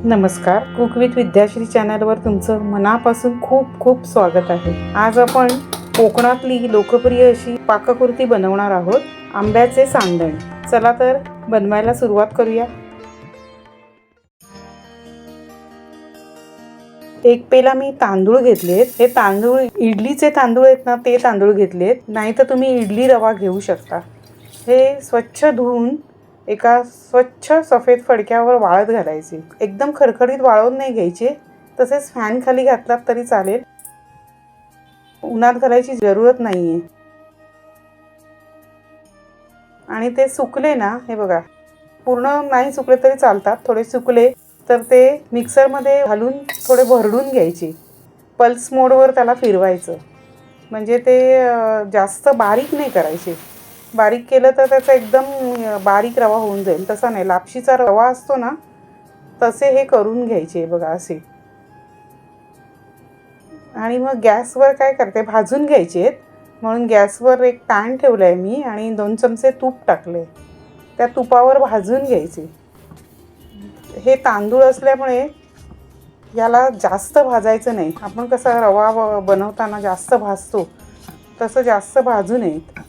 नमस्कार, cook with Vidyashree चॅनलवर तुमचं मनापासून खूप खूप स्वागत आहे। आज आपण कोकणातली लोकप्रिय अशी पाककृती बनवणार आहोत, आंब्याचे सांडण। चला तर बनवायला सुरुवात करूया। एक पेला मी तांदूळ घेतलेत। हे तांदूळ इडलीचे तांदूळ आहेत ना, ते तांदूळ घेतलेत, नाही तर तुम्ही इडली रवा घेऊ शकता। हे स्वच्छ धुवून एका स्वच्छ सफेद फडक्यावर वाळत घालायचे। एकदम खडखडीत वाळवून नाही घ्यायचे, तसेच फॅन खाली घातलात तरी चालेल, उन्हात घालायची जरूरत नाहीये। आणि ते सुकले ना, हे बघा, पूर्ण नाही सुकले तरी चालतात, थोडे सुकले तर ते मिक्सर मध्ये घालून थोडे भरडून घ्यायचे। पल्स मोडवर त्याला फिरवायचं, म्हणजे ते जास्त बारीक नाही करायचे। बारीक केलं तर त्याचा एकदम बारीक रवा होऊन जाईल, तसा नाही। लापशीचा रवा असतो ना, तसे हे करून घ्यायचे बघा असे। आणि मग गॅसवर काय करते, भाजून घ्यायचे, म्हणून गॅसवर एक पॅन ठेवलाय मी आणि 2 चमचे तूप टाकले, त्या तुपावर भाजून घ्यायचे। हे तांदूळ असल्यामुळे याला जास्त भाजायचं नाही। आपण कसा रवा बनवताना जास्त भाजतो, तसं जास्त भाजू नयेत,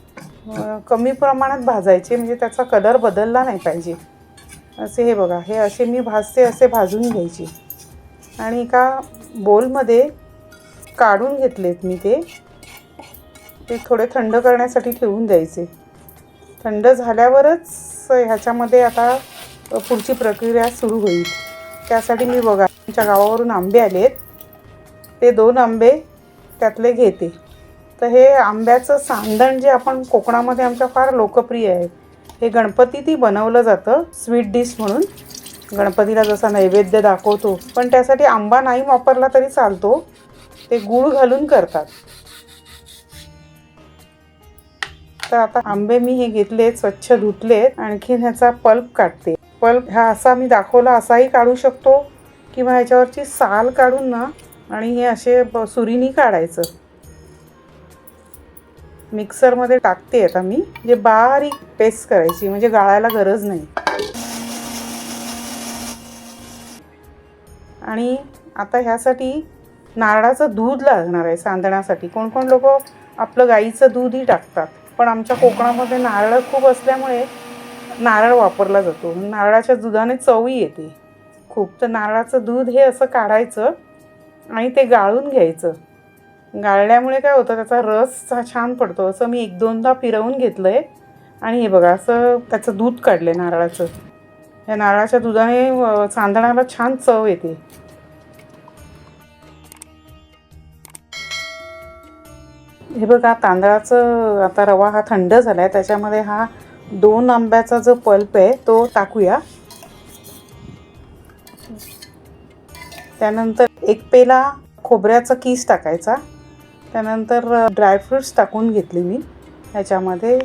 कमी प्रमाणात भाजायचे, म्हणजे त्याचा कलर बदलला नाही पाहिजे असे। हे बघा, हे असे मी भाजते, असे भाजून घ्यायचे। आणि एका बोलमध्ये काढून घेतलेत मी ते थोडे थंड करण्यासाठी ठेवून द्यायचे। थंड झाल्यावरच ह्याच्यामध्ये आता पुढची प्रक्रिया सुरू होईल। त्यासाठी मी बघा, आमच्या गावावरून आंबे आलेत, ते 2 आंबे त्यातले घेते। तर हे आंब्याचं सांडण जे आपण कोकणामध्ये आमच्या फार लोकप्रिय आहे। हे गणपतीतही बनवलं जातं, स्वीट डिश म्हणून। गणपतीला जसा नैवेद्य दाखवतो, पण त्यासाठी आंबा नाही वापरला तरी चालतो, ते गूळ घालून करतात। तर आता आंबे मी हे घेतलेत, स्वच्छ धुतलेत, आणखीन ह्याचा पल्प काढते। पल्प हा असा मी दाखवला असाही काढू शकतो, किंवा ह्याच्यावरची साल काढून ना, आणि हे असे सुरीनी काढायचं। मिक्सरमध्ये टाकते आता मी, जे बारीक पेस्ट करायची, म्हणजे गाळायला गरज नाही। आणि आता ह्यासाठी नारळाचं दूध लागणार आहे सांडण्यासाठी। कोण कोण लोक आपलं गाईचं दूधही टाकतात, पण आमच्या कोकणामध्ये नारळ खूप असल्यामुळे नारळ वापरला जातो। नारळाच्या दुधाने चवही येते खूप। तर नारळाचं दूध हे असं काढायचं आणि ते गाळून घ्यायचं। गाळल्यामुळे काय होतं, त्याचा रस छान पडतो। असं मी 1-2दा फिरवून घेतलंय आणि हे बघा, असं त्याचं दूध काढलंय नारळाचं। या नारळाच्या दुधाने सांडणाला छान चव येते। हे बघा, तांदळाचं आता रवा हा थंड झालाय, त्याच्यामध्ये हा 2 आंब्याचा जो पल्प आहे तो टाकूया। त्यानंतर 1 पेला खोबऱ्याचा कीस टाकायचा। त्यानंतर ड्रायफ्रुट्स टाकून घेतले मी ह्याच्यामध्ये।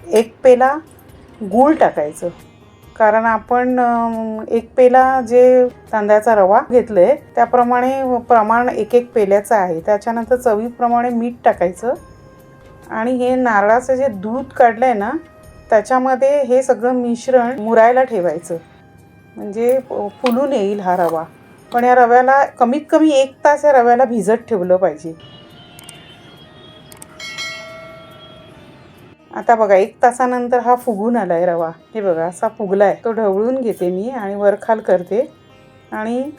1 पेला गूळ टाकायचं, कारण आपण 1 पेला जे तांदळाचा रवा घेतलाय त्याप्रमाणे प्रमाण 1-1 पेल्याचं आहे। त्याच्यानंतर चवीप्रमाणे मीठ टाकायचं, आणि हे नारळाचं जे दूध काढलंय ना, त्याच्यामध्ये हे सगळं मिश्रण मुरायला ठेवायचं, म्हणजे फुलून येईल हा रवा। पण या रव्याला कमीत कमी 1 तास या रव्याला भिजत ठेवलं पाहिजे। आता बघा, 1 तासानंतर हा फुगून आलाय रवा। हे बघा, असा फुगलाय। तो ढवळून घेते मी आणि वरखाल करते। आणि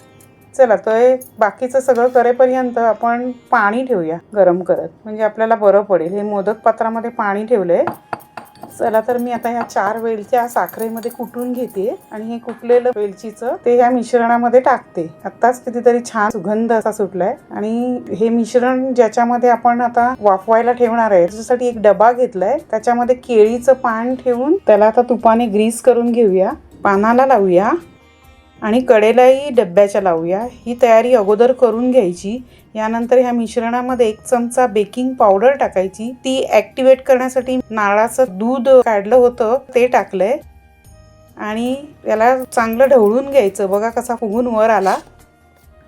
चला, तर बाकीचं सगळं करेपर्यंत आपण पाणी ठेवूया गरम करत, म्हणजे आपल्याला बरं पडेल। हे मोदक पात्रामध्ये पाणी ठेवलंय। चला, तर मी आता ह्या 4 वेलच्या साखरेमध्ये कुटून घेते, आणि हे कुटलेलं वेलचीचं ते ह्या मिश्रणामध्ये टाकते। आत्ताच कितीतरी छान सुगंध असा सुटलाय। आणि हे मिश्रण ज्याच्यामध्ये आपण आता वाफवायला ठेवणार आहे, त्याच्यासाठी एक डबा घेतलाय, त्याच्यामध्ये केळीचं पान ठेवून त्याला आता तुपाने ग्रीस करून घेऊया। पानाला लावूया आणि कडेलाही डब्याच्या लावूया। ही तयारी अगोदर करून घ्यायची। यानंतर ह्या मिश्रणामध्ये 1 चमचा बेकिंग पावडर टाकायची। ती ॲक्टिवेट करण्यासाठी नारळाचं दूध काढलं होतं ते टाकलंय, आणि याला चांगलं ढवळून घ्यायचं। बघा कसा फुगून वर आला।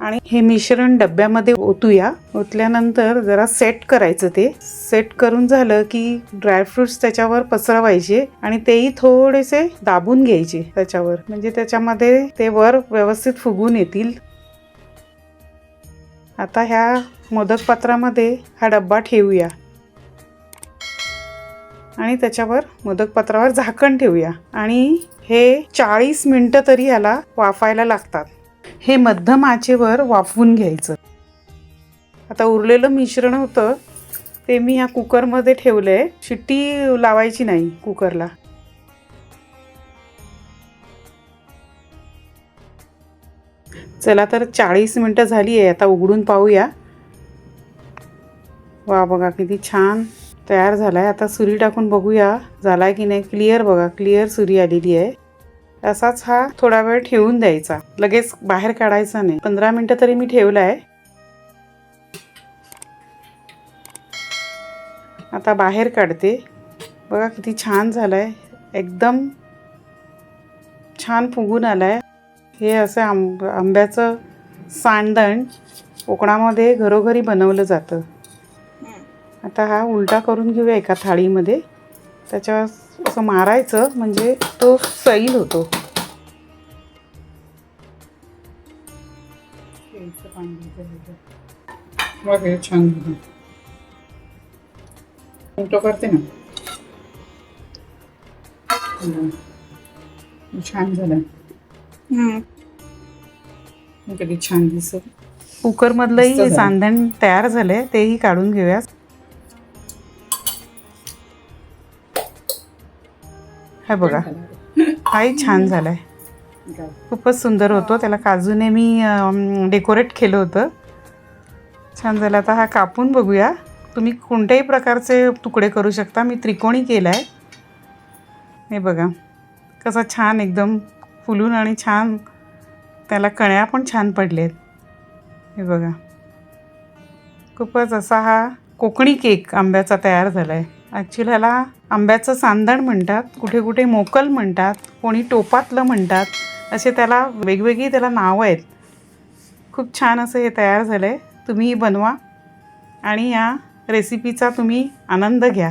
आणि हे मिश्रण डब्यामध्ये ओतूया. ओतल्यानंतर जरा सेट करायचं. ते सेट करून झालं की ड्रायफ्रुट्स त्याच्यावर पसरवायचे आणि तेही थोडेसे दाबून घ्यायचे त्याच्यावर, म्हणजे त्याच्यामध्ये ते वर व्यवस्थित फुगून येतील. आता ह्या मोदक पात्रामध्ये हा डब्बा ठेवूया आणि त्याच्यावर मोदक पात्रावर झाकण ठेवूया आणि हे 40 मिनिटं तरी याला वाफायला लागतात. हे मध्यम आचेवर वाफवून घ्यायचं. आता उरलेलं मिश्रण होतं ते मी ह्या कुकरमध्ये ठेवलंय. शिट्टी लावायची नाही कुकरला. चला तर 40 मिनिटं झाली आहे. आता उघडून पाहूया. वा, बघा किती छान तयार झालाय. आता सुरी टाकून बघूया झालाय की नाही. क्लिअर बघा, क्लिअर सुरी आलेली आहे. असाच हा थोडा वेळ ठेवून द्यायचा, लगेच बाहेर काढायचा नाही. 15 मिनिटं तरी मी ठेवलाय. आता बाहेर काढते. बघा किती छान झालाय, एकदम छान फुगून आलाय. हे असं आंब्याचं सांडण कोकणामध्ये घरोघरी बनवलं जातं. आता हा उलटा करून घेऊया एका थाळीमध्ये. त्याच्यावर असं मारायचं म्हणजे तो सैल होतो. छान उलटं करते ना. छान झालं. कधी छान दिसत. कुकर मधलंही सांधण तयार झालंय, तेही काढून घेऊया. हे बघा, हाही छान झालाय. खूपच सुंदर होतो. त्याला काजूने मी डेकोरेट केलं होतं. छान झालं. आता हा कापून बघूया. तुम्ही कोणत्याही प्रकारचे तुकडे करू शकता. मी त्रिकोणी केलाय. हे बघा कसा छान एकदम फुलून आणि छान त्याला कण्या पण छान पडलेत. हे बघा, खूपच असा हा कोकणी केक आंब्याचा तयार झाला आहे. ॲक्च्युली ह्याला आंब्याचं सांधण म्हणतात, कुठे कुठे मोकल म्हणतात, कोणी टोपातलं म्हणतात. असे त्याला वेगवेगळी त्याला नावं आहेत. खूप छान असं हे तयार झालं आहे. तुम्ही बनवा आणि या रेसिपीचा तुम्ही आनंद घ्या.